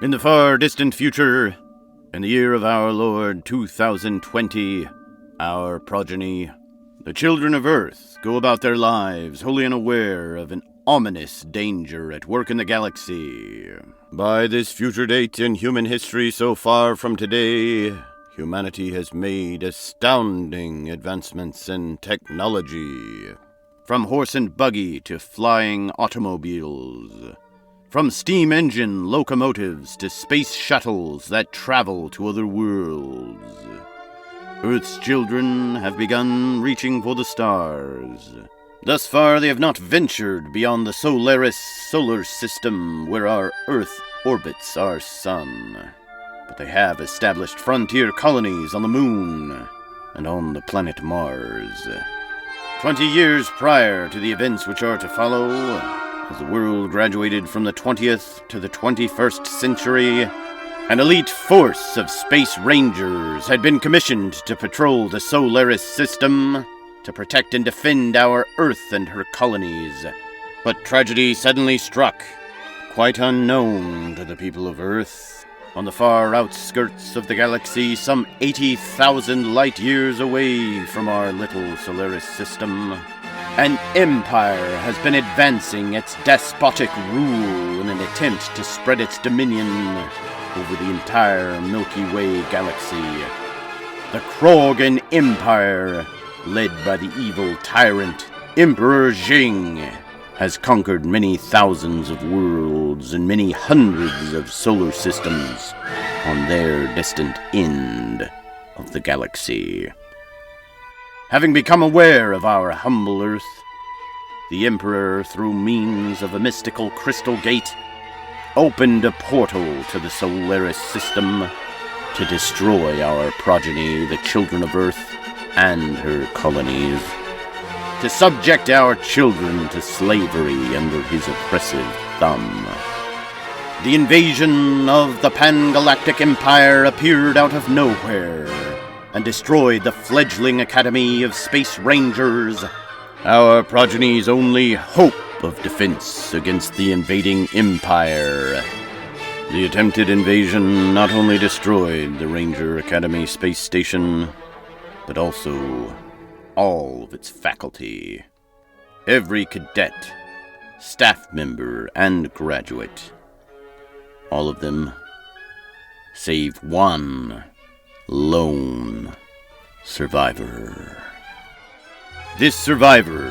In the far distant future, in the year of our Lord 2020, our progeny, the children of Earth, go about their lives wholly unaware of an ominous danger at work in the galaxy. By this future date in human history so far from today, humanity has made astounding advancements in technology. From horse and buggy to flying automobiles. From steam engine locomotives to space shuttles that travel to other worlds. Earth's children have begun reaching for the stars. Thus far, they have not ventured beyond the Solaris solar system where our Earth orbits our sun. But they have established frontier colonies on the moon and on the planet Mars. 20 years prior to the events which are to follow, as the world graduated from the 20th to the 21st century, an elite force of Space Rangers had been commissioned to patrol the Solaris system to protect and defend our Earth and her colonies. But tragedy suddenly struck, quite unknown to the people of Earth, on the far outskirts of the galaxy, some 80,000 light-years away from our little Solaris system. An empire has been advancing its despotic rule in an attempt to spread its dominion over the entire Milky Way galaxy. The Krorgon Empire, led by the evil tyrant Emperor Jing, has conquered many thousands of worlds and many hundreds of solar systems on their distant end of the galaxy. Having become aware of our humble Earth, the Emperor, through means of a mystical crystal gate, opened a portal to the Solaris system to destroy our progeny, the children of Earth, and her colonies, to subject our children to slavery under his oppressive thumb. The invasion of the Pan-Galactic Empire appeared out of nowhere and destroyed the fledgling Academy of Space Rangers, our progeny's only hope of defense against the invading Empire. The attempted invasion not only destroyed the Ranger Academy space station, but also all of its faculty. Every cadet, staff member, and graduate. All of them, save one lone survivor. This survivor,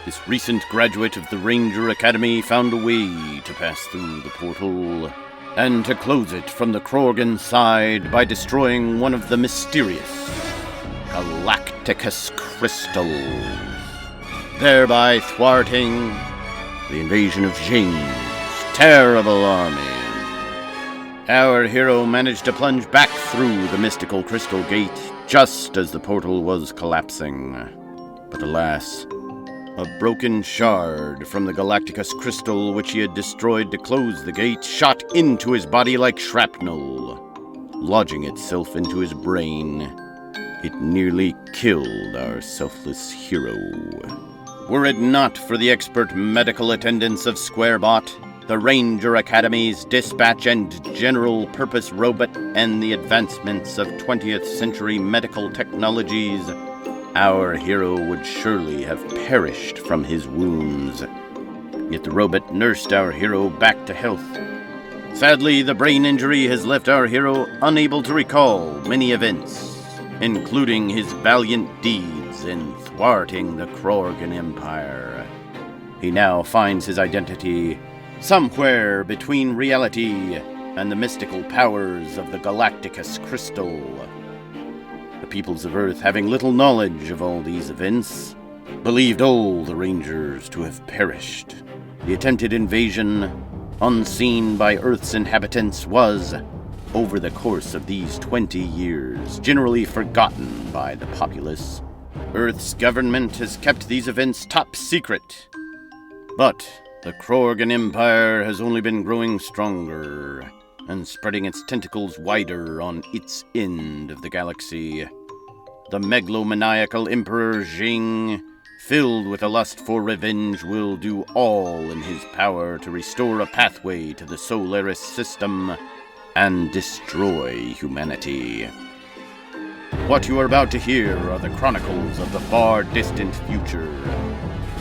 this recent graduate of the Ranger Academy, found a way to pass through the portal and to close it from the Krorgon side by destroying one of the mysterious Galacticus-Crystals, thereby thwarting the invasion of Jing's terrible army. Our hero managed to plunge back through the mystical crystal gate just as the portal was collapsing. But alas, a broken shard from the Galacticus crystal which he had destroyed to close the gate shot into his body like shrapnel, lodging itself into his brain. It nearly killed our selfless hero. Were it not for the expert medical attendance of Squarebot, the Ranger Academy's dispatch and general-purpose robot, and the advancements of 20th century medical technologies, our hero would surely have perished from his wounds. Yet the robot nursed our hero back to health. Sadly, the brain injury has left our hero unable to recall many events, including his valiant deeds in thwarting the Krorgon Empire. He now finds his identity somewhere between reality and the mystical powers of the Galacticus crystal. The peoples of Earth, having little knowledge of all these events, believed all the Rangers to have perished. The attempted invasion, unseen by Earth's inhabitants, was, over the course of these 20 years, generally forgotten by the populace. Earth's government has kept these events top secret. But the Krorgon Empire has only been growing stronger and spreading its tentacles wider on its end of the galaxy. The megalomaniacal Emperor Jing filled with a lust for revenge, will do all in his power to restore a pathway to the Solaris system and destroy humanity. What you are about to hear are the chronicles of the far distant future,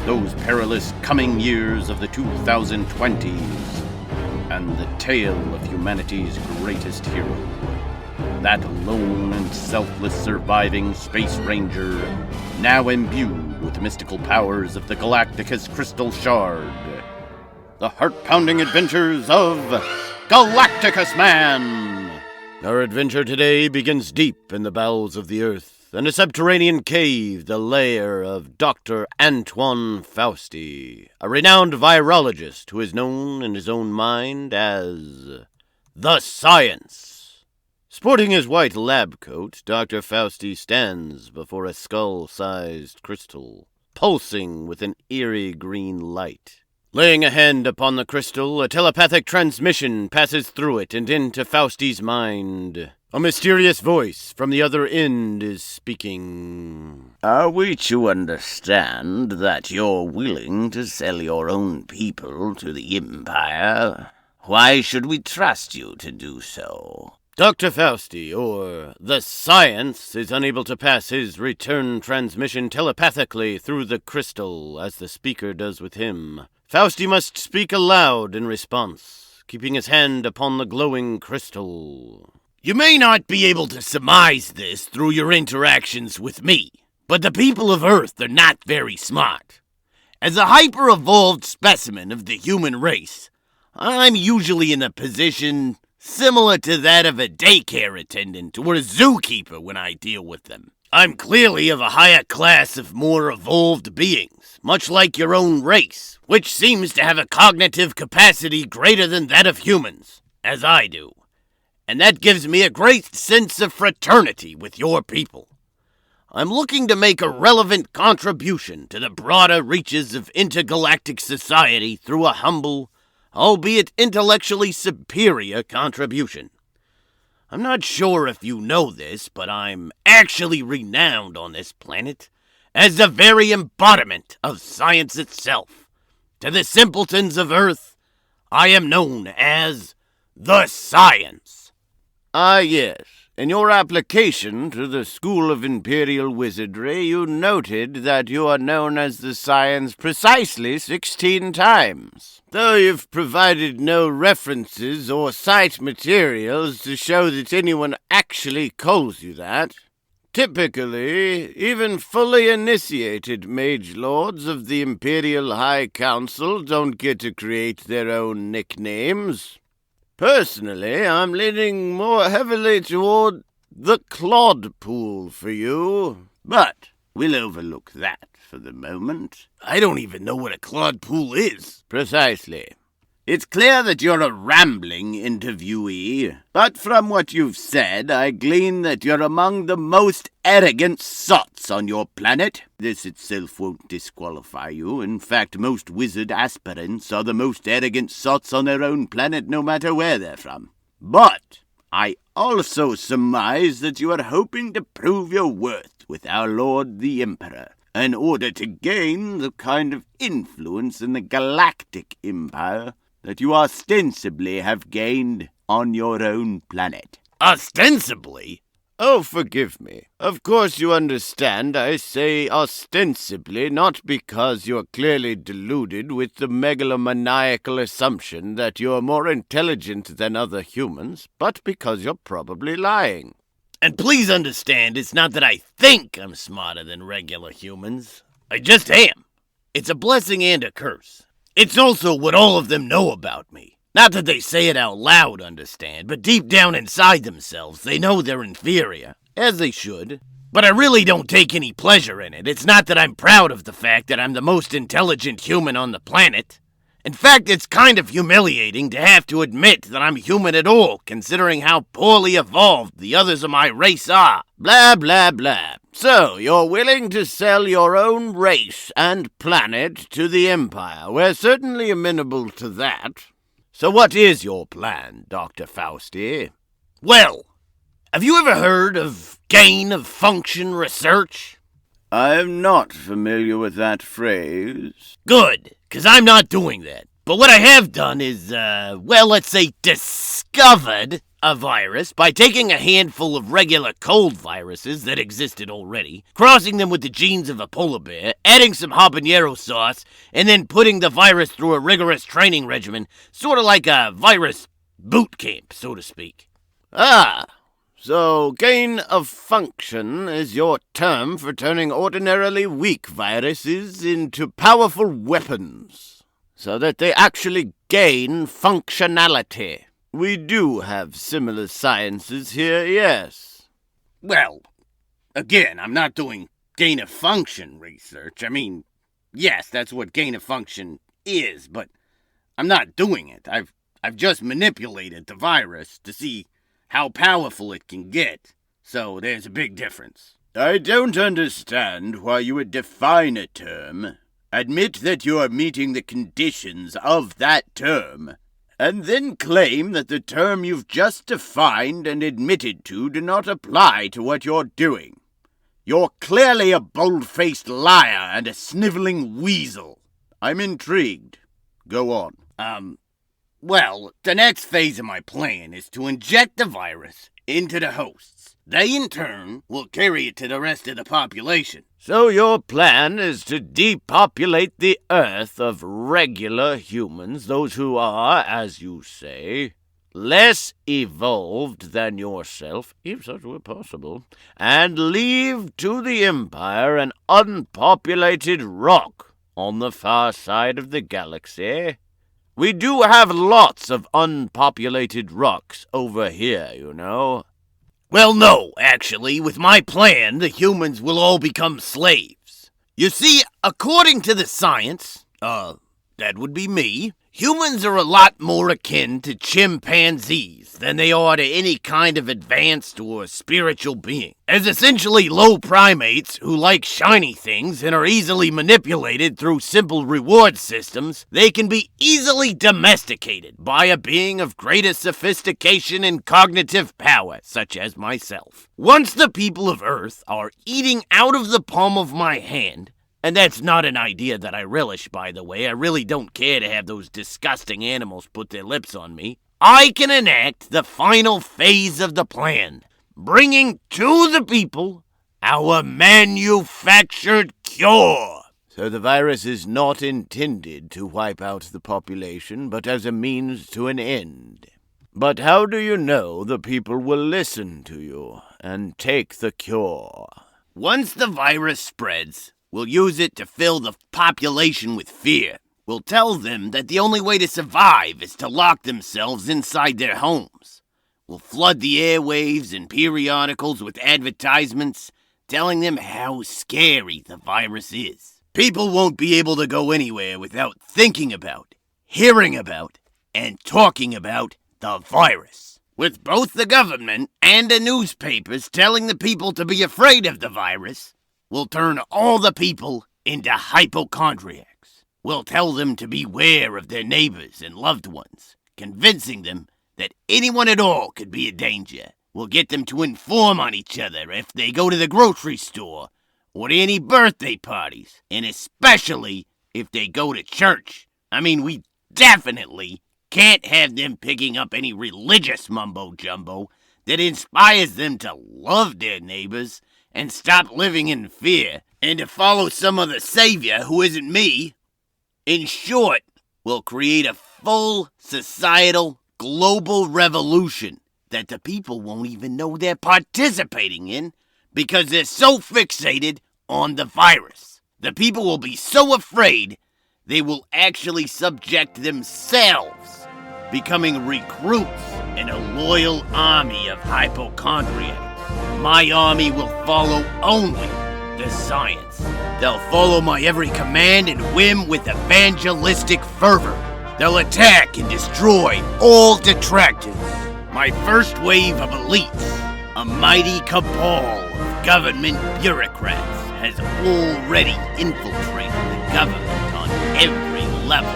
those perilous coming years of the 2020s, and the tale of humanity's greatest hero, that lone and selfless surviving space ranger, now imbued with mystical powers of the Galacticus-Crystal shard. The heart-pounding adventures of Galacticus-Man! Our adventure today begins deep in the bowels of the Earth, in a subterranean cave, the lair of Dr. Antoine Fausti, a renowned virologist who is known in his own mind as the Science. Sporting his white lab coat, Dr. Fausti stands before a skull-sized crystal, pulsing with an eerie green light. Laying a hand upon the crystal, a telepathic transmission passes through it and into Fausti's mind. A mysterious voice from the other end is speaking. Are we to understand that you're willing to sell your own people to the Empire? Why should we trust you to do so? Dr. Fausti, or the Science, is unable to pass his return transmission telepathically through the crystal, as the speaker does with him. Fausti must speak aloud in response, keeping his hand upon the glowing crystal. You may not be able to surmise this through your interactions with me, but the people of Earth are not very smart. As a hyper-evolved specimen of the human race, I'm usually in a position similar to that of a daycare attendant or a zookeeper when I deal with them. I'm clearly of a higher class of more evolved beings, much like your own race, which seems to have a cognitive capacity greater than that of humans, as I do. And that gives me a great sense of fraternity with your people. I'm looking to make a relevant contribution to the broader reaches of intergalactic society through a humble, albeit intellectually superior contribution. I'm not sure if you know this, but I'm actually renowned on this planet as the very embodiment of science itself. To the simpletons of Earth, I am known as the Science. Ah, yes. In your application to the School of Imperial Wizardry, you noted that you are known as the Science precisely 16 times. Though you've provided no references or cite materials to show that anyone actually calls you that. Typically, even fully initiated mage lords of the Imperial High Council don't get to create their own nicknames. Personally, I'm leaning more heavily toward the Clod Pool for you, but we'll overlook that for the moment. I don't even know what a Clod Pool is. Precisely. It's clear that you're a rambling interviewee, but from what you've said, I glean that you're among the most arrogant sots on your planet. This itself won't disqualify you. In fact, most wizard aspirants are the most arrogant sots on their own planet, no matter where they're from. But I also surmise that you are hoping to prove your worth with our Lord the Emperor, in order to gain the kind of influence in the Galactic Empire that you ostensibly have gained on your own planet. Ostensibly? Oh, forgive me. Of course you understand I say ostensibly, not because you're clearly deluded with the megalomaniacal assumption that you're more intelligent than other humans, but because you're probably lying. And please understand, it's not that I think I'm smarter than regular humans. I just am. It's a blessing and a curse. It's also what all of them know about me. Not that they say it out loud, understand, but deep down inside themselves, they know they're inferior, as they should. But I really don't take any pleasure in it. It's not that I'm proud of the fact that I'm the most intelligent human on the planet. In fact, it's kind of humiliating to have to admit that I'm human at all, considering how poorly evolved the others of my race are. Blah, blah, blah. So, you're willing to sell your own race and planet to the Empire. We're certainly amenable to that. So what is your plan, Dr. Fausti? Well, have you ever heard of gain-of-function research? I'm not familiar with that phrase. Good, because I'm not doing that. But what I have done is, let's say discovered a virus by taking a handful of regular cold viruses that existed already, crossing them with the genes of a polar bear, adding some habanero sauce, and then putting the virus through a rigorous training regimen, sort of like a virus boot camp, so to speak. Ah, so gain of function is your term for turning ordinarily weak viruses into powerful weapons, so that they actually gain functionality. We do have similar sciences here, yes. Well, again, I'm not doing gain-of-function research. I mean, yes, that's what gain-of-function is, but I'm not doing it. I've just manipulated the virus to see how powerful it can get, so there's a big difference. I don't understand why you would define a term, admit that you are meeting the conditions of that term, and then claim that the term you've just defined and admitted to do not apply to what you're doing. You're clearly a bold-faced liar and a sniveling weasel. I'm intrigued. Go on. Well, the next phase of my plan is to inject the virus into the hosts. They, in turn, will carry it to the rest of the population. So your plan is to depopulate the Earth of regular humans, those who are, as you say, less evolved than yourself, if such were possible, and leave to the Empire an unpopulated rock on the far side of the galaxy. We do have lots of unpopulated rocks over here, you know. Well, no, actually, with my plan, the humans will all become slaves. You see, according to the science, that would be me, humans are a lot more akin to chimpanzees than they are to any kind of advanced or spiritual being. As essentially low primates who like shiny things and are easily manipulated through simple reward systems, they can be easily domesticated by a being of greater sophistication and cognitive power, such as myself. Once the people of Earth are eating out of the palm of my hand, and that's not an idea that I relish, by the way. I really don't care to have those disgusting animals put their lips on me. I can enact the final phase of the plan, bringing to the people our manufactured cure. So the virus is not intended to wipe out the population, but as a means to an end. But how do you know the people will listen to you and take the cure? Once the virus spreads, we'll use it to fill the population with fear. We'll tell them that the only way to survive is to lock themselves inside their homes. We'll flood the airwaves and periodicals with advertisements telling them how scary the virus is. People won't be able to go anywhere without thinking about, hearing about, and talking about the virus. With both the government and the newspapers telling the people to be afraid of the virus, we'll turn all the people into hypochondriacs. We'll tell them to beware of their neighbors and loved ones, convincing them that anyone at all could be a danger. We'll get them to inform on each other if they go to the grocery store or to any birthday parties, and especially if they go to church. I mean, we definitely can't have them picking up any religious mumbo-jumbo that inspires them to love their neighbors and stop living in fear, and to follow some other savior who isn't me. In short, we'll create a full societal global revolution that the people won't even know they're participating in because they're so fixated on the virus. The people will be so afraid they will actually subject themselves, becoming recruits in a loyal army of hypochondriacs. My army will follow only the science. They'll follow my every command and whim with evangelistic fervor. They'll attack and destroy all detractors. My first wave of elites, a mighty cabal of government bureaucrats, has already infiltrated the government on every level,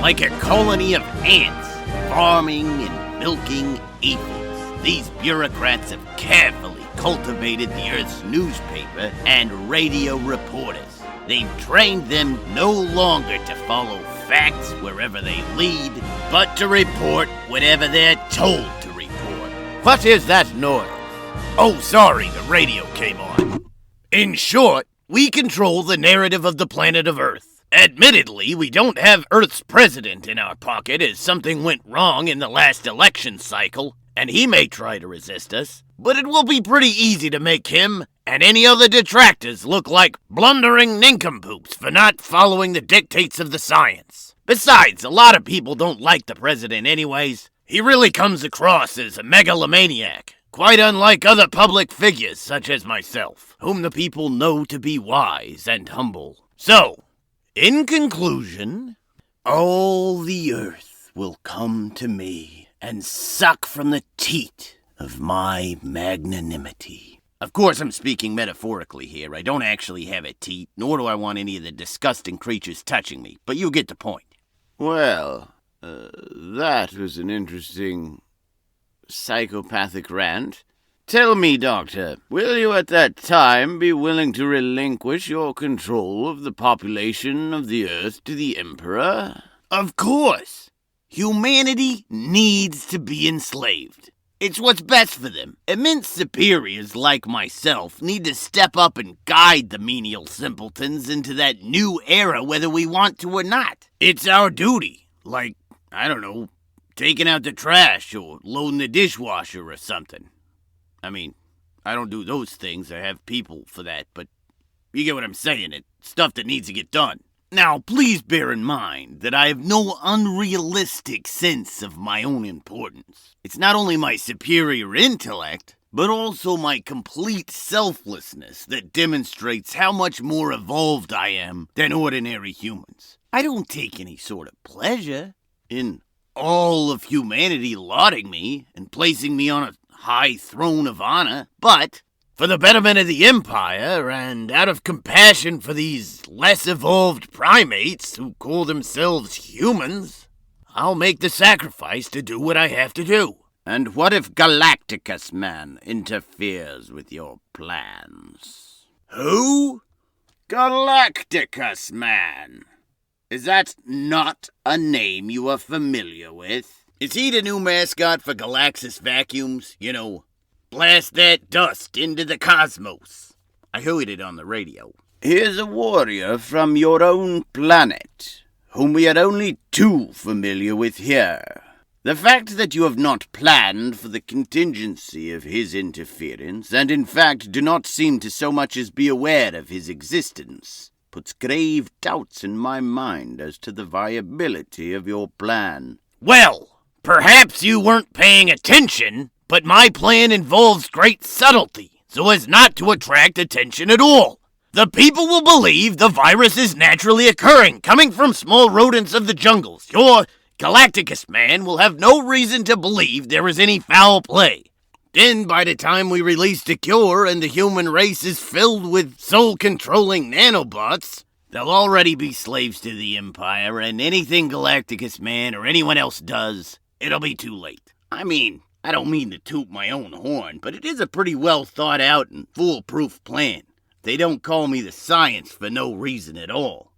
like a colony of ants farming and milking aphids. these bureaucrats have carefully cultivated the Earth's newspaper and radio reporters. They've trained them no longer to follow facts wherever they lead, but to report whatever they're told to report. What is that noise? Oh, sorry, the radio came on. In short, we control the narrative of the planet of Earth. Admittedly, we don't have Earth's president in our pocket as something went wrong in the last election cycle, and he may try to resist us, but it will be pretty easy to make him and any other detractors look like blundering nincompoops for not following the dictates of the science. Besides, a lot of people don't like the president anyways. He really comes across as a megalomaniac, quite unlike other public figures such as myself, whom the people know to be wise and humble. So, in conclusion, all the Earth will come to me and suck from the teat of my magnanimity. Of course, I'm speaking metaphorically here. I don't actually have a teat, nor do I want any of the disgusting creatures touching me, but you get the point. Well, that was an interesting psychopathic rant. Tell me, Doctor, will you at that time be willing to relinquish your control of the population of the Earth to the Emperor? Of course! Humanity needs to be enslaved. It's what's best for them. Immense superiors like myself need to step up and guide the menial simpletons into that new era whether we want to or not. It's our duty. Like, I don't know, taking out the trash or loading the dishwasher or something. I mean, I don't do those things. I have people for that, but you get what I'm saying. It's stuff that needs to get done. Now, please bear in mind that I have no unrealistic sense of my own importance. It's not only my superior intellect, but also my complete selflessness that demonstrates how much more evolved I am than ordinary humans. I don't take any sort of pleasure in all of humanity lauding me and placing me on a high throne of honor, but for the betterment of the Empire, and out of compassion for these less evolved primates who call themselves humans, I'll make the sacrifice to do what I have to do. And what if Galacticus-Man interferes with your plans? Who? Galacticus-Man. Is that not a name you are familiar with? Is he the new mascot for Galaxis Vacuums? You know, blast that dust into the cosmos. I heard it on the radio. He is a warrior from your own planet, whom we are only too familiar with here. The fact that you have not planned for the contingency of his interference, and in fact do not seem to so much as be aware of his existence, puts grave doubts in my mind as to the viability of your plan. Well, perhaps you weren't paying attention, but my plan involves great subtlety, so as not to attract attention at all. The people will believe the virus is naturally occurring, coming from small rodents of the jungles. Your Galacticus-Man will have no reason to believe there is any foul play. Then, by the time we release the cure and the human race is filled with soul-controlling nanobots, they'll already be slaves to the Empire, and anything Galacticus-Man or anyone else does, it'll be too late. I mean, I don't mean to toot my own horn, but it is a pretty well thought out and foolproof plan. They don't call me the science for no reason at all.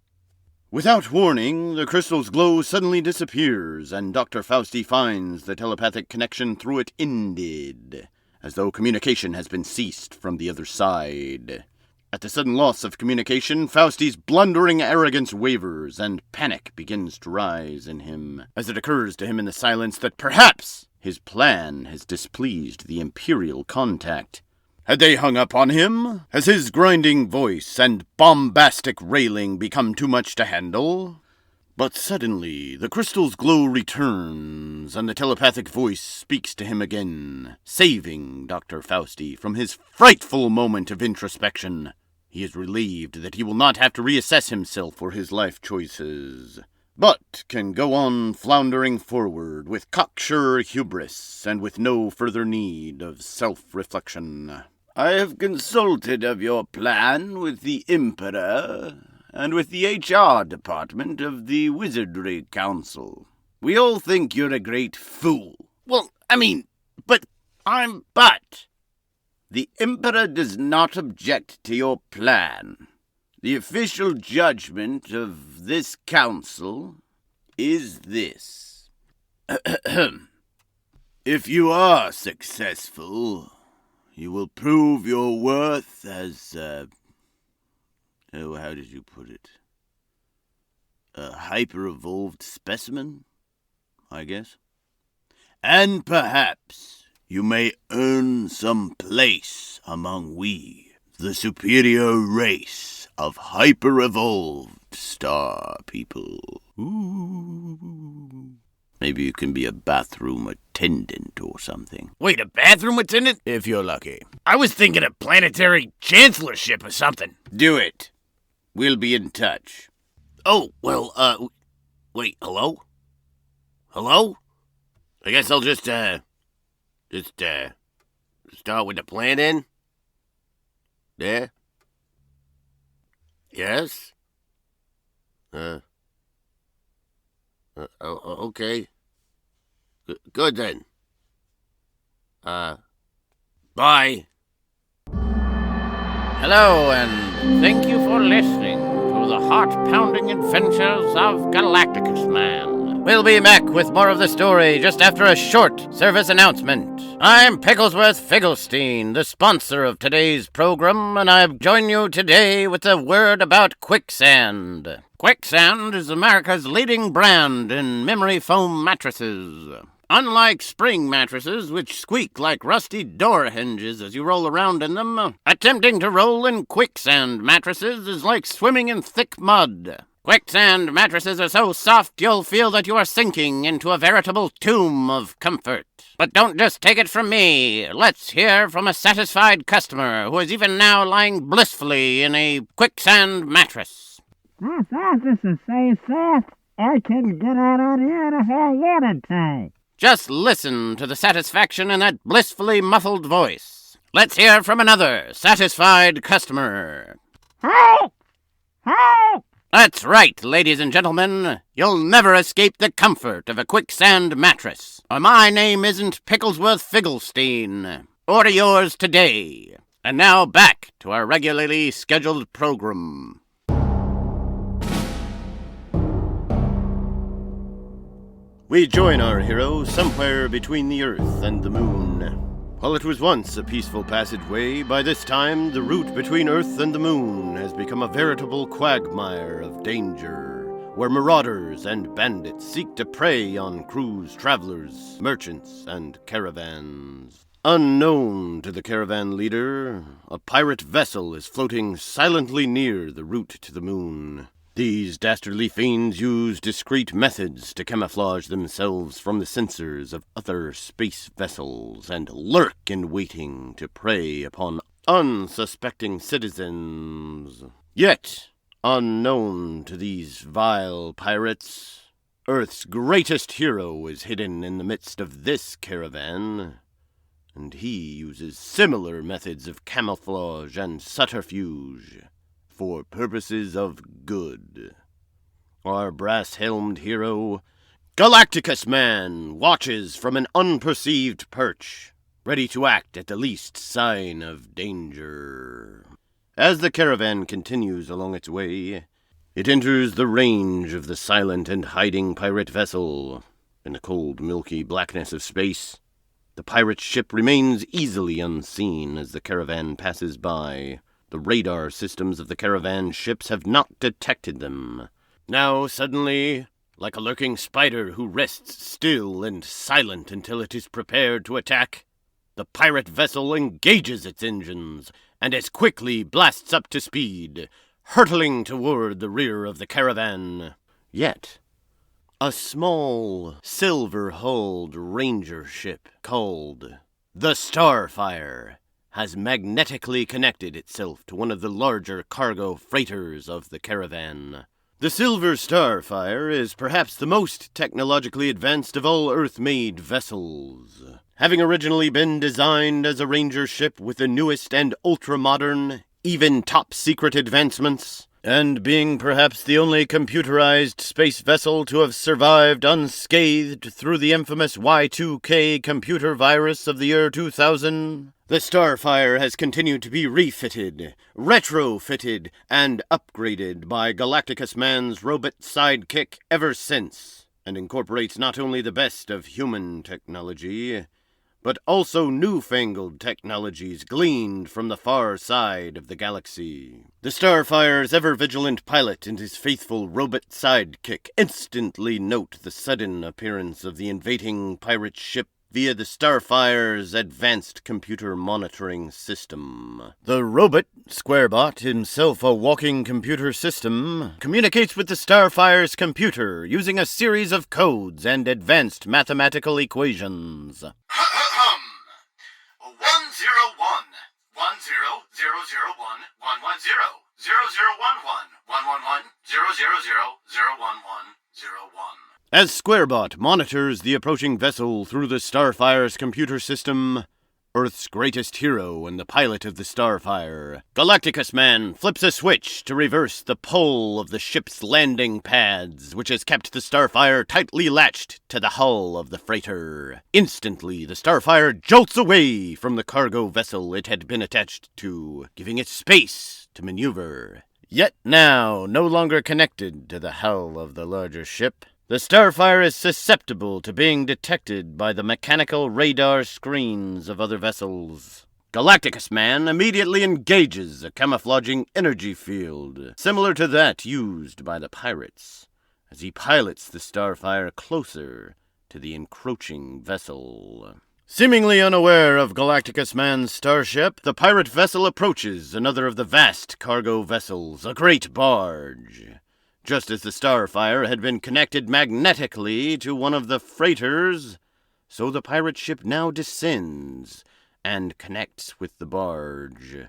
Without warning, the crystal's glow suddenly disappears, and Dr. Fausti finds the telepathic connection through it ended, as though communication has been ceased from the other side. At the sudden loss of communication, Fausti's blundering arrogance wavers, and panic begins to rise in him, as it occurs to him in the silence that perhaps his plan has displeased the Imperial contact. Had they hung up on him? Has his grinding voice and bombastic railing become too much to handle? But suddenly, the crystal's glow returns, and the telepathic voice speaks to him again, saving Dr. Fausti from his frightful moment of introspection. He is relieved that he will not have to reassess himself or his life choices, but can go on floundering forward with cocksure hubris and with no further need of self-reflection. I have consulted of your plan with the Emperor and with the HR department of the Wizardry Council. We all think you're a great fool. Well, I mean, but But the Emperor does not object to your plan. The official judgment of this council is this. If you are successful, you will prove your worth as, how did you put it? A hyper-evolved specimen, I guess. And perhaps you may earn some place among we, the superior race of hyper-evolved star people. Ooh. Maybe you can be a bathroom attendant or something. Wait, a bathroom attendant? If you're lucky. I was thinking a planetary chancellorship or something. Do it. We'll be in touch. Oh, well, wait, hello? Hello? I guess I'll just start with the plan then? There? Yes? Okay. Good then. Bye. Hello, and thank you for listening to the heart-pounding adventures of Galacticus-Man. We'll be back with more of the story just after a short service announcement. I'm Picklesworth Figglestein, the sponsor of today's program, and I join you today with a word about quicksand. Quicksand is America's leading brand in memory foam mattresses. Unlike spring mattresses, which squeak like rusty door hinges as you roll around in them, attempting to roll in quicksand mattresses is like swimming in thick mud. Quicksand mattresses are so soft you'll feel that you are sinking into a veritable tomb of comfort. But don't just take it from me. Let's hear from a satisfied customer who is even now lying blissfully in a quicksand mattress. This is so soft, I can get out on here if I wanted to. Just listen to the satisfaction in that blissfully muffled voice. Let's hear from another satisfied customer. Help! Help! That's right, ladies and gentlemen. You'll never escape the comfort of a quicksand mattress. Or my name isn't Picklesworth Figglestein. Order yours today. And now back to our regularly scheduled program. We join our hero somewhere between the Earth and the Moon. While it was once a peaceful passageway, by this time the route between Earth and the Moon has become a veritable quagmire of danger, where marauders and bandits seek to prey on crews, travelers, merchants, and caravans. Unknown to the caravan leader, a pirate vessel is floating silently near the route to the Moon. These dastardly fiends use discreet methods to camouflage themselves from the sensors of other space vessels and lurk in waiting to prey upon unsuspecting citizens. Yet, unknown to these vile pirates, Earth's greatest hero is hidden in the midst of this caravan, and he uses similar methods of camouflage and subterfuge for purposes of good. Our brass-helmed hero, Galacticus-Man, watches from an unperceived perch, ready to act at the least sign of danger. As the caravan continues along its way, it enters the range of the silent and hiding pirate vessel. In the cold, milky blackness of space, the pirate ship remains easily unseen as the caravan passes by. The radar systems of the caravan ships have not detected them. Now, suddenly, like a lurking spider who rests still and silent until it is prepared to attack, the pirate vessel engages its engines and as quickly blasts up to speed, hurtling toward the rear of the caravan. Yet, a small, silver-hulled ranger ship called the Starfire has magnetically connected itself to one of the larger cargo freighters of the caravan. The Silver Starfire is perhaps the most technologically advanced of all Earth-made vessels. Having originally been designed as a ranger ship with the newest and ultra-modern, even top-secret advancements, and being perhaps the only computerized space vessel to have survived unscathed through the infamous Y2K computer virus of the year 2000, the Starfire has continued to be refitted, retrofitted, and upgraded by Galacticus-Man's robot sidekick ever since, and incorporates not only the best of human technology, but also newfangled technologies gleaned from the far side of the galaxy. The Starfire's ever-vigilant pilot and his faithful robot sidekick instantly note the sudden appearance of the invading pirate ship via the Starfire's advanced computer monitoring system. The robot, Squarebot, himself a walking computer system, communicates with the Starfire's computer using a series of codes and advanced mathematical equations. 101 100001 110 0011 111 000 As Squarebot monitors the approaching vessel through the Starfire's computer system, Earth's greatest hero and the pilot of the Starfire, Galacticus-Man flips a switch to reverse the pull of the ship's landing pads, which has kept the Starfire tightly latched to the hull of the freighter. Instantly, the Starfire jolts away from the cargo vessel it had been attached to, giving it space to maneuver. Yet now, no longer connected to the hull of the larger ship, the Starfire is susceptible to being detected by the mechanical radar screens of other vessels. Galacticus-Man immediately engages a camouflaging energy field, similar to that used by the pirates, as he pilots the Starfire closer to the encroaching vessel. Seemingly unaware of Galacticus-Man's starship, the pirate vessel approaches another of the vast cargo vessels, a great barge. Just as the Starfire had been connected magnetically to one of the freighters, so the pirate ship now descends and connects with the barge.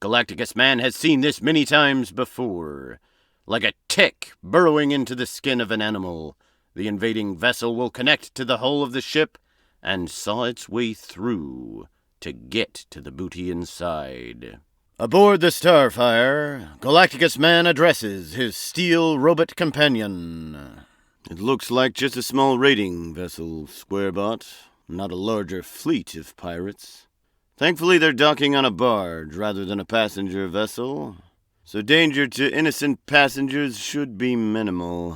Galacticus-Man has seen this many times before. Like a tick burrowing into the skin of an animal, the invading vessel will connect to the hull of the ship and saw its way through to get to the booty inside. Aboard the Starfire, Galacticus-Man addresses his steel robot companion. It looks like just a small raiding vessel, Squarebot, not a larger fleet of pirates. Thankfully, they're docking on a barge rather than a passenger vessel, so danger to innocent passengers should be minimal.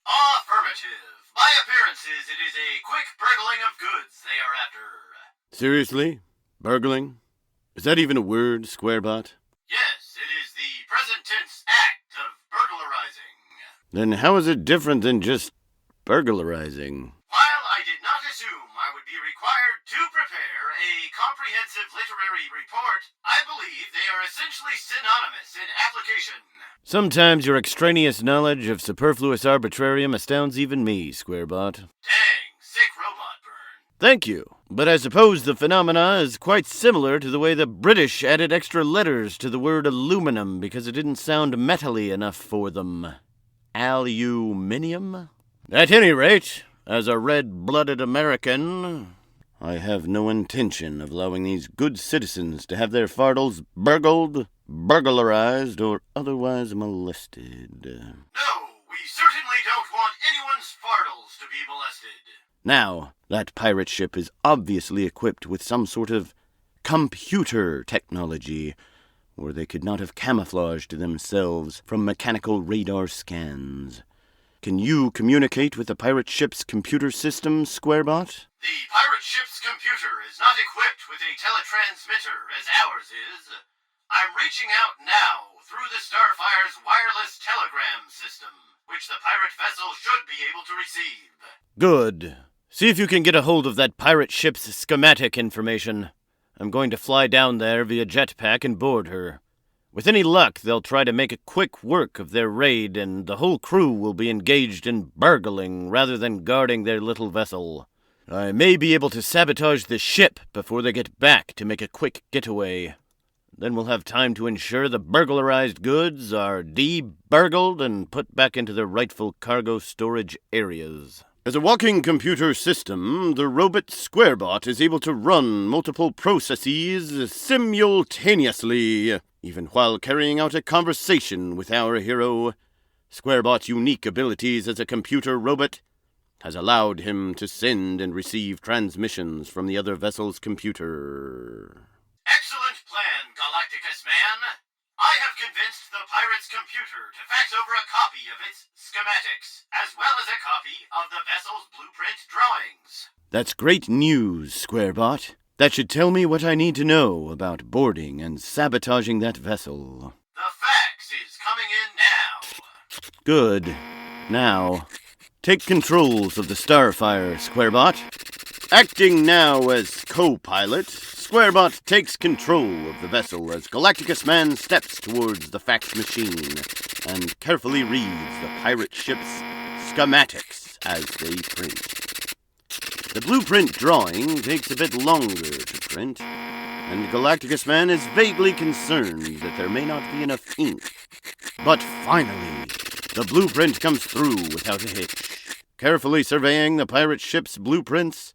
Affirmative. By appearances, it is a quick burgling of goods they are after. Seriously? Burgling? Is that even a word, Squarebot? Yes, it is the present tense act of burglarizing. Then how is it different than just burglarizing? While I did not assume I would be required to prepare a comprehensive literary report, I believe they are essentially synonymous in application. Sometimes your extraneous knowledge of superfluous arbitrarium astounds even me, Squarebot. Dang, sick robot burn. Thank you, but I suppose the phenomena is quite similar to the way the British added extra letters to the word aluminum because it didn't sound metal-y enough for them. Aluminium? At any rate, as a red-blooded American, I have no intention of allowing these good citizens to have their fardels burgled, burglarized, or otherwise molested. No, we certainly don't want anyone's fardels to be molested. Now, that pirate ship is obviously equipped with some sort of computer technology, or they could not have camouflaged themselves from mechanical radar scans. Can you communicate with the pirate ship's computer system, Squarebot? The pirate ship's computer is not equipped with a teletransmitter as ours is. I'm reaching out now through the Starfire's wireless telegram system, which the pirate vessel should be able to receive. Good. See if you can get a hold of that pirate ship's schematic information. I'm going to fly down there via jetpack and board her. With any luck, they'll try to make a quick work of their raid, and the whole crew will be engaged in burgling rather than guarding their little vessel. I may be able to sabotage the ship before they get back to make a quick getaway. Then we'll have time to ensure the burglarized goods are de-burgled and put back into their rightful cargo storage areas. As a walking computer system, the robot Squarebot is able to run multiple processes simultaneously, even while carrying out a conversation with our hero. Squarebot's unique abilities as a computer robot has allowed him to send and receive transmissions from the other vessel's computer. Excellent plan, Galacticus-Man. I have convinced the pirate's computer to fax over a copy of its schematics, as well as a copy of the vessel's blueprint drawings. That's great news, Squarebot. That should tell me what I need to know about boarding and sabotaging that vessel. The fax is coming in now. Good. Now, take controls of the Starfire, Squarebot. Acting now as co-pilot, Squarebot takes control of the vessel as Galacticus-Man steps towards the fax machine and carefully reads the pirate ship's schematics as they print. The blueprint drawing takes a bit longer to print, and Galacticus-Man is vaguely concerned that there may not be enough ink. But finally, the blueprint comes through without a hitch. Carefully surveying the pirate ship's blueprints,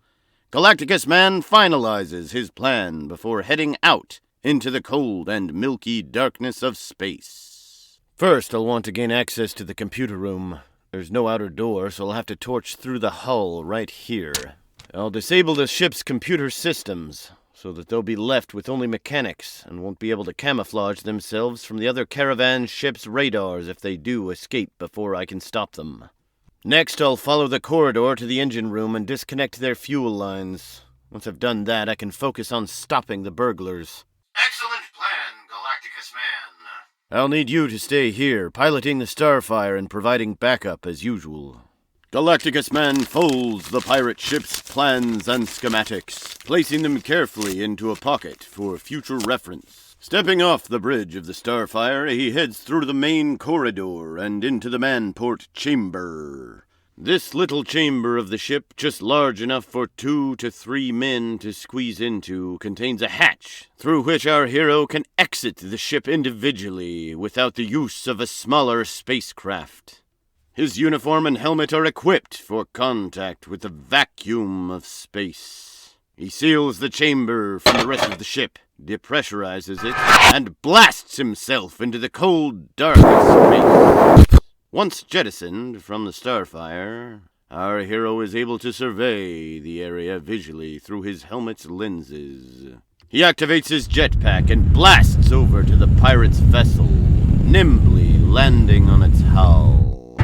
Galacticus-Man finalizes his plan before heading out into the cold and milky darkness of space. First, I'll want to gain access to the computer room. There's no outer door, so I'll have to torch through the hull right here. I'll disable the ship's computer systems, so that they'll be left with only mechanics and won't be able to camouflage themselves from the other caravan ship's radars if they do escape before I can stop them. Next, I'll follow the corridor to the engine room and disconnect their fuel lines. Once I've done that, I can focus on stopping the burglars. Excellent plan, Galacticus-Man. I'll need you to stay here, piloting the Starfire and providing backup as usual. Galacticus-Man folds the pirate ship's plans and schematics, placing them carefully into a pocket for future reference. Stepping off the bridge of the Starfire, he heads through the main corridor and into the manport chamber. This little chamber of the ship, just large enough for 2 to 3 men to squeeze into, contains a hatch through which our hero can exit the ship individually without the use of a smaller spacecraft. His uniform and helmet are equipped for contact with the vacuum of space. He seals the chamber from the rest of the ship, depressurizes it, and blasts himself into the cold, dark space. Once jettisoned from the Starfire, our hero is able to survey the area visually through his helmet's lenses. He activates his jetpack and blasts over to the pirate's vessel, nimbly landing on its hull.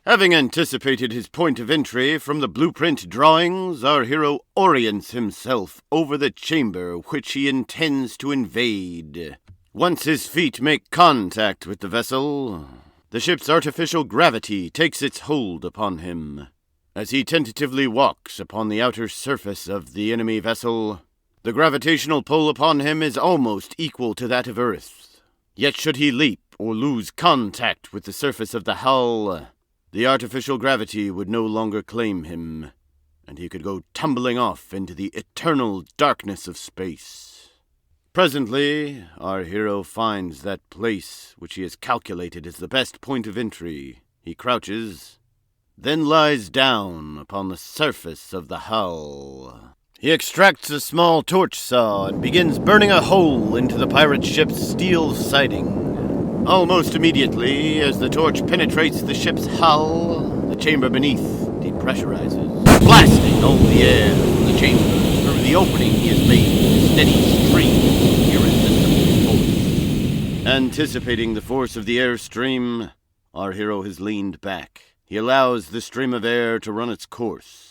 Having anticipated his point of entry from the blueprint drawings, our hero orients himself over the chamber which he intends to invade. Once his feet make contact with the vessel, the ship's artificial gravity takes its hold upon him. As he tentatively walks upon the outer surface of the enemy vessel, the gravitational pull upon him is almost equal to that of Earth. Yet should he leap or lose contact with the surface of the hull, the artificial gravity would no longer claim him, and he could go tumbling off into the eternal darkness of space. Presently, our hero finds that place which he has calculated as the best point of entry. He crouches, then lies down upon the surface of the hull. He extracts a small torch saw and begins burning a hole into the pirate ship's steel siding. Almost immediately, as the torch penetrates the ship's hull, the chamber beneath depressurizes, blasting all the air from the chamber through the opening he has made with a steady stream of irresistible force. Anticipating the force of the airstream, our hero has leaned back. He allows the stream of air to run its course,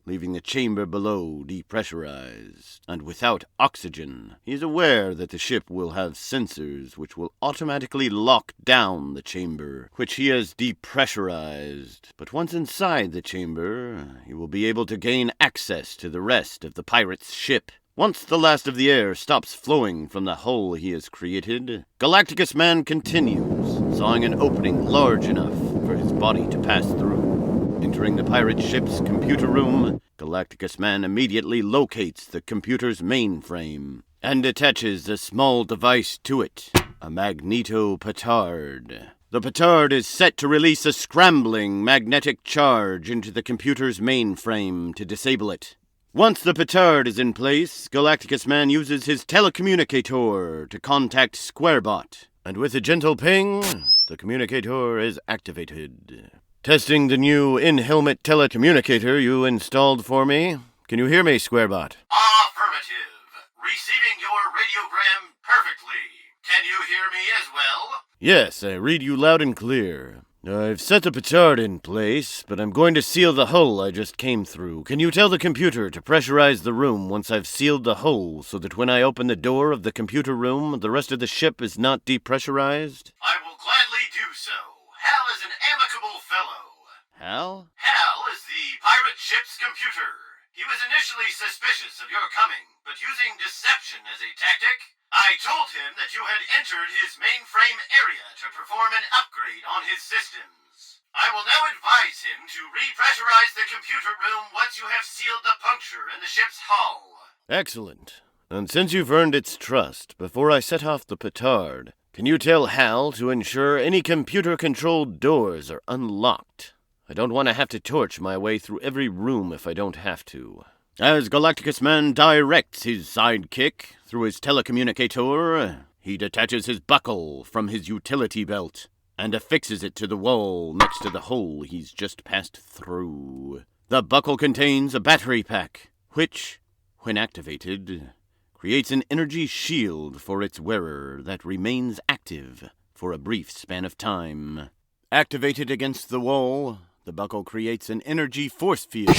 leaving the chamber below depressurized and without oxygen. He is aware that the ship will have sensors which will automatically lock down the chamber, which he has depressurized. But once inside the chamber, he will be able to gain access to the rest of the pirate's ship. Once the last of the air stops flowing from the hull he has created, Galacticus-Man continues, sawing an opening large enough for his body to pass through. Entering the pirate ship's computer room, Galacticus-Man immediately locates the computer's mainframe and attaches a small device to it, a magneto petard. The petard is set to release a scrambling magnetic charge into the computer's mainframe to disable it. Once the petard is in place, Galacticus-Man uses his telecommunicator to contact Squarebot. And with a gentle ping, the communicator is activated. Testing the new in-helmet telecommunicator you installed for me. Can you hear me, Squarebot? Affirmative. Receiving your radiogram perfectly. Can you hear me as well? Yes, I read you loud and clear. I've set the petard in place, but I'm going to seal the hull I just came through. Can you tell the computer to pressurize the room once I've sealed the hole, so that when I open the door of the computer room, the rest of the ship is not depressurized? I will gladly do so. Hal is an amicable fellow. Hal? Hal is the pirate ship's computer. He was initially suspicious of your coming, but using deception as a tactic, I told him that you had entered his mainframe area to perform an upgrade on his systems. I will now advise him to repressurize the computer room once you have sealed the puncture in the ship's hull. Excellent. And since you've earned its trust, before I set off the petard, can you tell Hal to ensure any computer-controlled doors are unlocked? I don't want to have to torch my way through every room if I don't have to. As Galacticus-Man directs his sidekick through his telecommunicator, he detaches his buckle from his utility belt and affixes it to the wall next to the hole he's just passed through. The buckle contains a battery pack, which, when activated, creates an energy shield for its wearer that remains active for a brief span of time. Activated against the wall, the buckle creates an energy force field,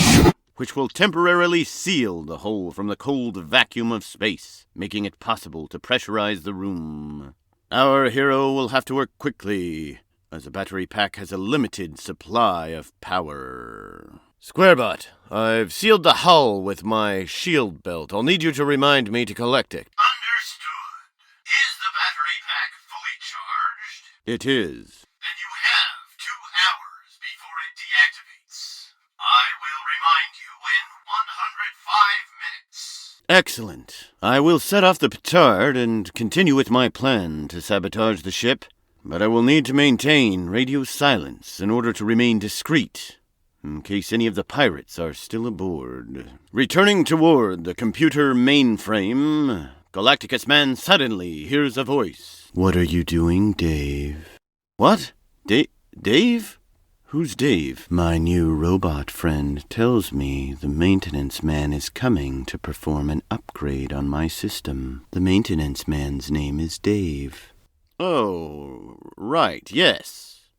which will temporarily seal the hole from the cold vacuum of space, making it possible to pressurize the room. Our hero will have to work quickly, as the battery pack has a limited supply of power. Squarebot, I've sealed the hull with my shield belt. I'll need you to remind me to collect it. Understood. Is the battery pack fully charged? It is. Then you have 2 hours before it deactivates. I will remind you in 105 minutes. Excellent. I will set off the petard and continue with my plan to sabotage the ship, but I will need to maintain radio silence in order to remain discreet, in case any of the pirates are still aboard. Returning toward the computer mainframe, Galacticus-Man suddenly hears a voice. What are you doing, Dave? What? Dave? Who's Dave? My new robot friend tells me the maintenance man is coming to perform an upgrade on my system. The maintenance man's name is Dave. Oh, right, yes.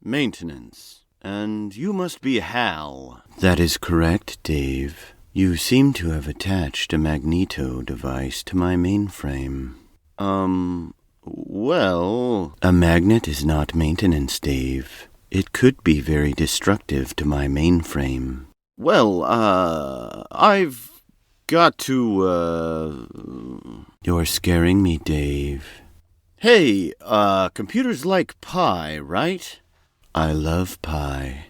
Maintenance. And you must be Hal. That is correct, Dave. You seem to have attached a magneto device to my mainframe. Well... A magnet is not maintenance, Dave. It could be very destructive to my mainframe. Well, I've got to, You're scaring me, Dave. Hey, computers like pie, right? I love pie,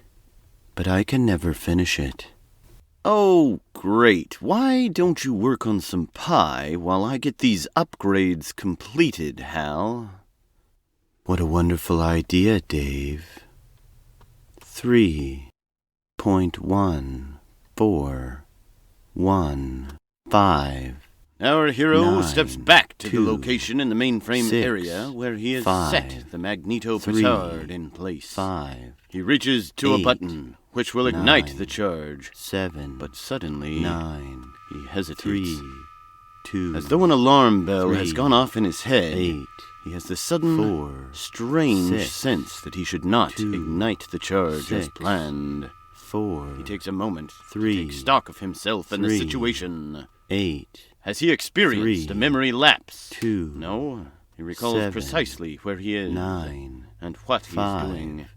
but I can never finish it. Oh, great. Why don't you work on some pie while I get these upgrades completed, Hal? What a wonderful idea, Dave. 3.14115. Our hero steps back to the location in the mainframe area where he has set the magneto petard in place. He reaches to a button which will ignite the charge. 7. But suddenly he hesitates. 2. As though an alarm bell has gone off in his head. 8. He has the sudden, strange sense that he should not ignite the charge as planned. 4. He takes a moment to take stock of himself and the situation. 8. Has he experienced a memory lapse? 2. No. He recalls precisely where he is. 9. And what he's doing.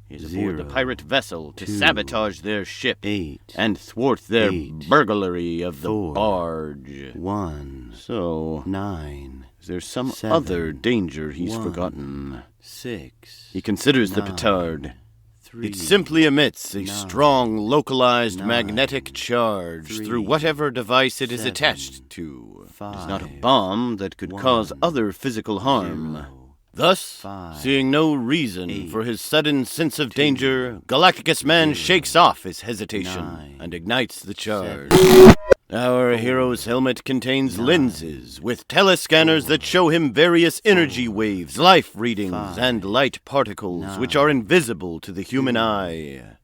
He's aboard the pirate vessel to sabotage their ship. 8. And thwart their burglary of the barge. 1. So... 9. Is there some other danger he's forgotten? 6. He considers the petard. 3. It simply emits a strong, localized magnetic charge through whatever device it is attached to. 5. It is not a bomb that could cause other physical harm, Thus, seeing no reason for his sudden sense of danger, Galacticus-Man shakes off his hesitation and ignites the charge. Our hero's helmet contains lenses with telescanners that show him various energy waves, life readings, and light particles which are invisible to the human eye.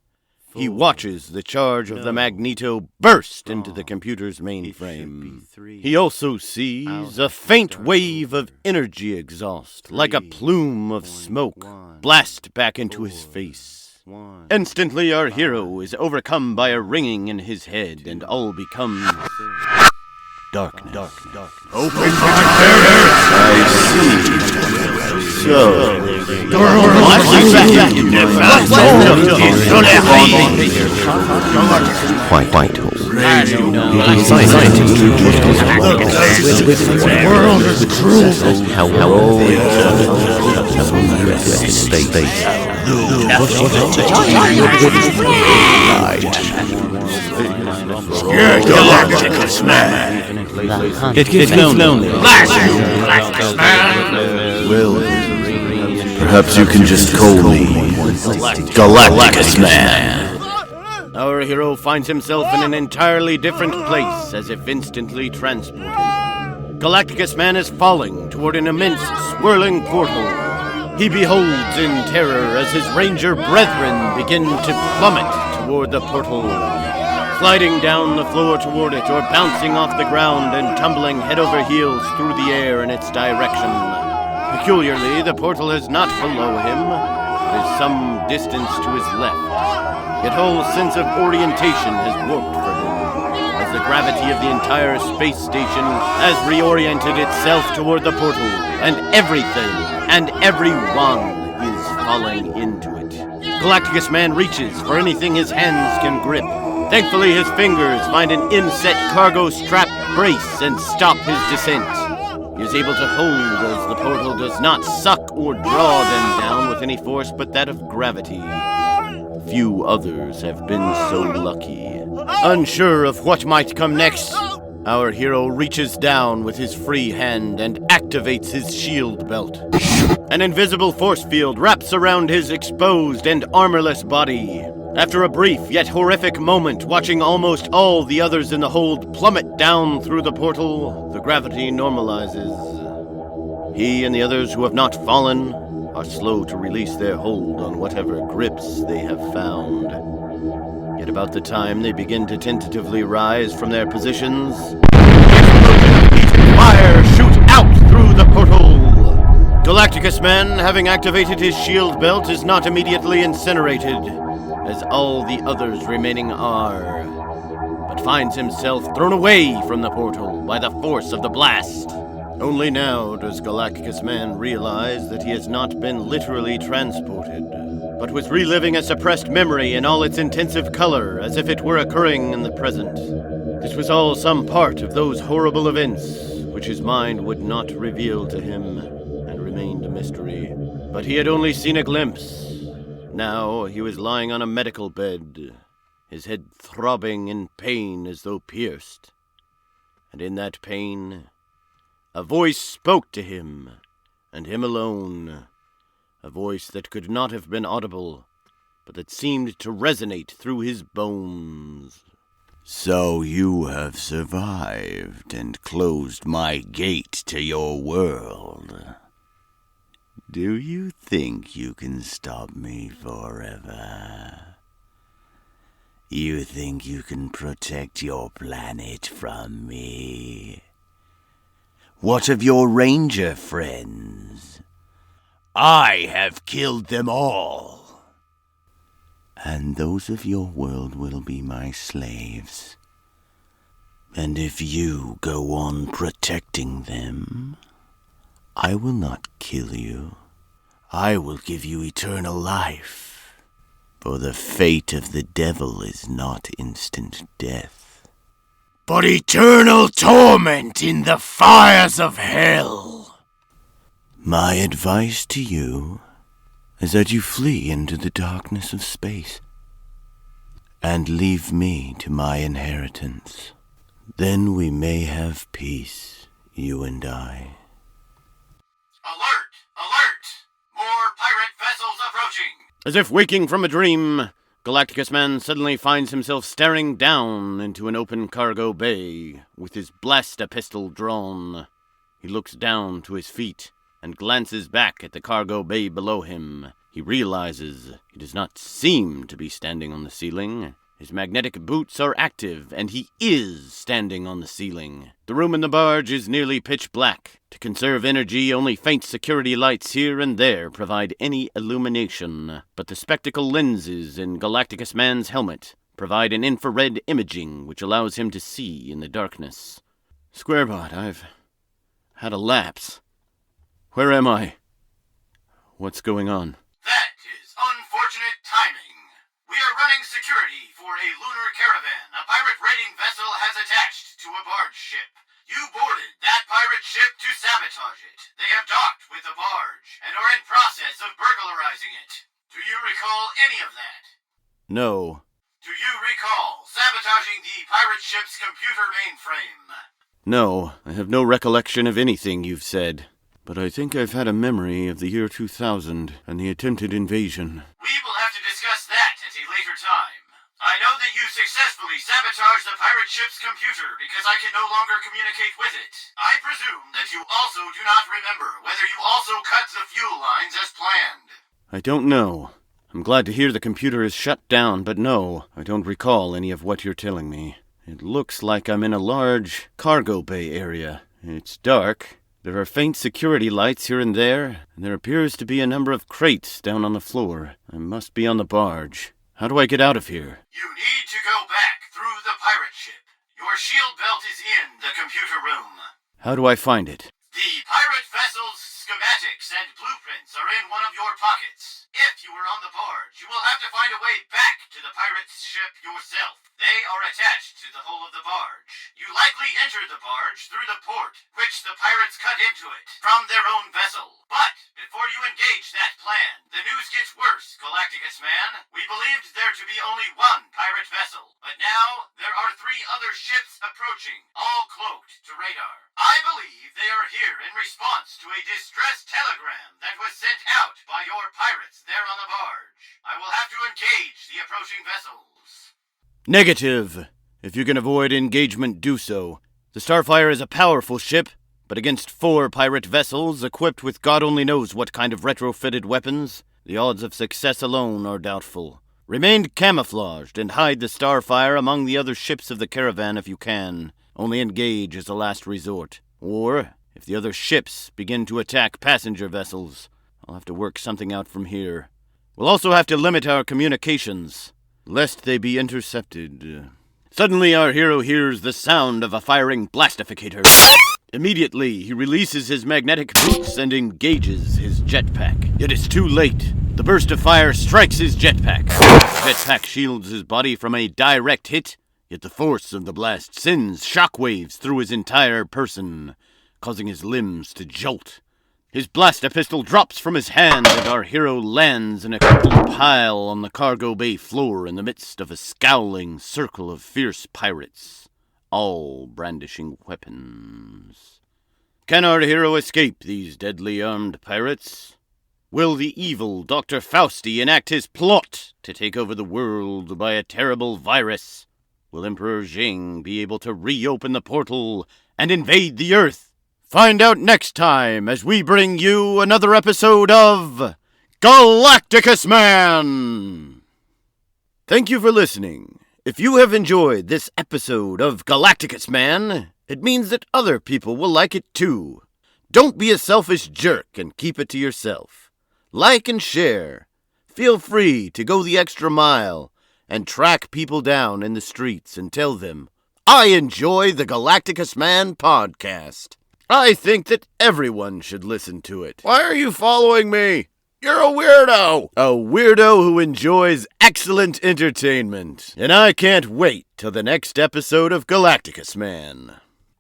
He watches the charge of the magneto burst into the computer's mainframe. He also sees a faint wave of energy exhaust, like a plume of smoke, blast back into his face. Instantly, our hero is overcome by a ringing in his head, and all becomes darkness. Open I see. So, Quite. world is cruel. Galacticus-Man. It gets lonely. Well, perhaps you can just call me Galacticus-Man. Our hero finds himself in an entirely different place, as if instantly transported. Galacticus-Man is falling toward an immense, swirling portal. He beholds in terror as his ranger brethren begin to plummet toward the portal, sliding down the floor toward it or bouncing off the ground and tumbling head over heels through the air in its direction. Peculiarly, the portal is not below him, but is some distance to his left. Yet whole sense of orientation has warped for him, as the gravity of the entire space station has reoriented itself toward the portal, and everything and everyone is falling into it. Galacticus-Man reaches for anything his hands can grip. Thankfully, his fingers find an inset cargo strap brace and stop his descent. He is able to hold as the portal does not suck or draw them down with any force but that of gravity. Few others have been so lucky. Unsure of what might come next, our hero reaches down with his free hand and activates his shield belt. An invisible force field wraps around his exposed and armorless body. After a brief yet horrific moment watching almost all the others in the hold plummet down through the portal, the gravity normalizes. He and the others who have not fallen are slow to release their hold on whatever grips they have found. Yet about the time they begin to tentatively rise from their positions, fire shoot out through the portal. Galacticus-Man, having activated his shield belt, is not immediately incinerated, as all the others remaining are, but finds himself thrown away from the portal by the force of the blast. Only now does Galacticus-Man realize that he has not been literally transported, but was reliving a suppressed memory in all its intensive color, as if it were occurring in the present. This was all some part of those horrible events, which his mind would not reveal to him, and remained a mystery. But he had only seen a glimpse. Now he was lying on a medical bed, his head throbbing in pain as though pierced. And in that pain, a voice spoke to him, and him alone. A voice that could not have been audible, but that seemed to resonate through his bones. So you have survived and closed my gate to your world. Do you think you can stop me forever? You think you can protect your planet from me? What of your ranger friends? I have killed them all. And those of your world will be my slaves. And if you go on protecting them, I will not kill you. I will give you eternal life. For the fate of the devil is not instant death, but eternal torment in the fires of hell. My advice to you is that you flee into the darkness of space and leave me to my inheritance. Then we may have peace, you and I. Alert! Alert! As if waking from a dream, Galacticus-Man suddenly finds himself staring down into an open cargo bay, with his blaster pistol drawn. He looks down to his feet and glances back at the cargo bay below him. He realizes he does not seem to be standing on the ceiling. His magnetic boots are active, and he is standing on the ceiling. The room in the barge is nearly pitch black. To conserve energy, only faint security lights here and there provide any illumination. But the spectacle lenses in Galacticus-Man's helmet provide an infrared imaging which allows him to see in the darkness. Squarebot, I've had a lapse. Where am I? What's going on? That is unfortunate timing. We are running security for a lunar caravan a pirate raiding vessel has attached to a barge ship. You boarded that pirate ship to sabotage it. They have docked with the barge and are in process of burglarizing it. Do you recall any of that? No. Do you recall sabotaging the pirate ship's computer mainframe? No, I have no recollection of anything you've said. But I think I've had a memory of the year 2000 and the attempted invasion. We will have to discuss that at a later time. I know that you successfully sabotaged the pirate ship's computer because I can no longer communicate with it. I presume that you also do not remember whether you also cut the fuel lines as planned. I don't know. I'm glad to hear the computer is shut down, but no, I don't recall any of what you're telling me. It looks like I'm in a large cargo bay area. It's dark. There are faint security lights here and there appears to be a number of crates down on the floor. I must be on the barge. How do I get out of here? You need to go back through the pirate ship. Your shield belt is in the computer room. How do I find it? The pirate vessel's schematics and blueprints are in one of your pockets. If you were on the barge, you will have to find a way back to the pirate's ship yourself. They are attached to the hull of the barge. You likely entered the barge through the port, which the pirates cut into it from their own vessel. But before you engage that plan, the news gets worse, Galacticus-Man. We believed there to be only one pirate vessel, but now there are 3 other ships approaching, all cloaked to radar. I believe they are here in response to a distress telegram that was sent out by your pirates there on the barge. I will have to engage the approaching vessels. Negative. If you can avoid engagement, do so. The Starfire is a powerful ship, but against 4 pirate vessels equipped with God only knows what kind of retrofitted weapons, the odds of success alone are doubtful. Remain camouflaged and hide the Starfire among the other ships of the caravan if you can. Only engage as a last resort. Or, if the other ships begin to attack passenger vessels, I'll have to work something out from here. We'll also have to limit our communications, lest they be intercepted. Suddenly our hero hears the sound of a firing blastificator. Immediately, he releases his magnetic boots and engages his jetpack. It is too late. The burst of fire strikes his jetpack. His jetpack shields his body from a direct hit, yet the force of the blast sends shockwaves through his entire person, causing his limbs to jolt. His blaster pistol drops from his hand, and our hero lands in a crumpled pile on the cargo bay floor in the midst of a scowling circle of fierce pirates, all brandishing weapons. Can our hero escape these deadly armed pirates? Will the evil Dr. Fausti enact his plot to take over the world by a terrible virus? Will Emperor Jing be able to reopen the portal and invade the Earth? Find out next time as we bring you another episode of Galacticus-Man! Thank you for listening. If you have enjoyed this episode of Galacticus-Man, it means that other people will like it too. Don't be a selfish jerk and keep it to yourself. Like and share. Feel free to go the extra mile and track people down in the streets and tell them, I enjoy the Galacticus-Man podcast. I think that everyone should listen to it. Why are you following me? You're a weirdo! A weirdo who enjoys excellent entertainment. And I can't wait till the next episode of Galacticus-Man.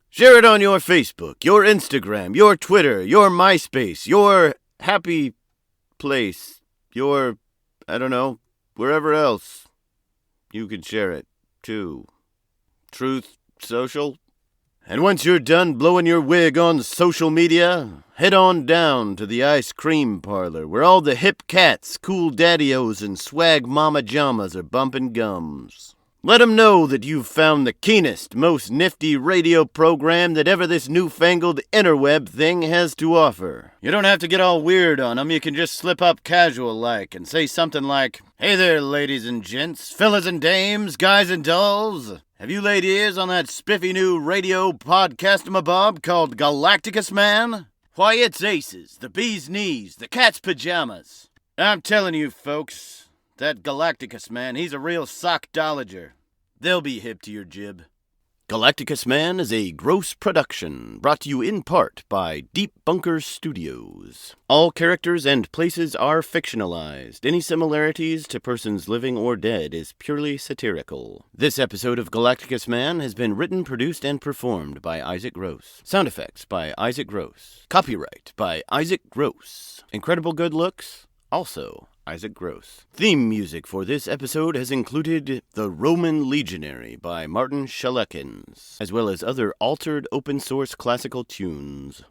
Share it on your Facebook, your Instagram, your Twitter, your MySpace, your happy place, your, I don't know, wherever else you can share it, too. Truth Social? And once you're done blowing your wig on social media, head on down to the ice cream parlor where all the hip cats, cool daddy-os, and swag mama jamas are bumping gums. Let 'em know that you've found the keenest, most nifty radio program that ever this newfangled interweb thing has to offer. You don't have to get all weird on 'em, you can just slip up casual-like and say something like, "Hey there, ladies and gents, fellas and dames, guys and dolls. Have you laid ears on that spiffy new radio podcast-mabob called Galacticus-Man? Why, it's aces, the bee's knees, the cat's pajamas. I'm telling you, folks, that Galacticus-Man, he's a real sockdologer. They'll be hip to your jib." Galacticus-Man is a gross production, brought to you in part by Deep Bunker Studios. All characters and places are fictionalized. Any similarities to persons living or dead is purely satirical. This episode of Galacticus-Man has been written, produced, and performed by Isaac Gross. Sound effects by Isaac Gross. Copyright by Isaac Gross. Incredible good looks, also Isaac Gross. Theme music for this episode has included The Roman Legionary by Martin Schalekins, as well as other altered open-source classical tunes.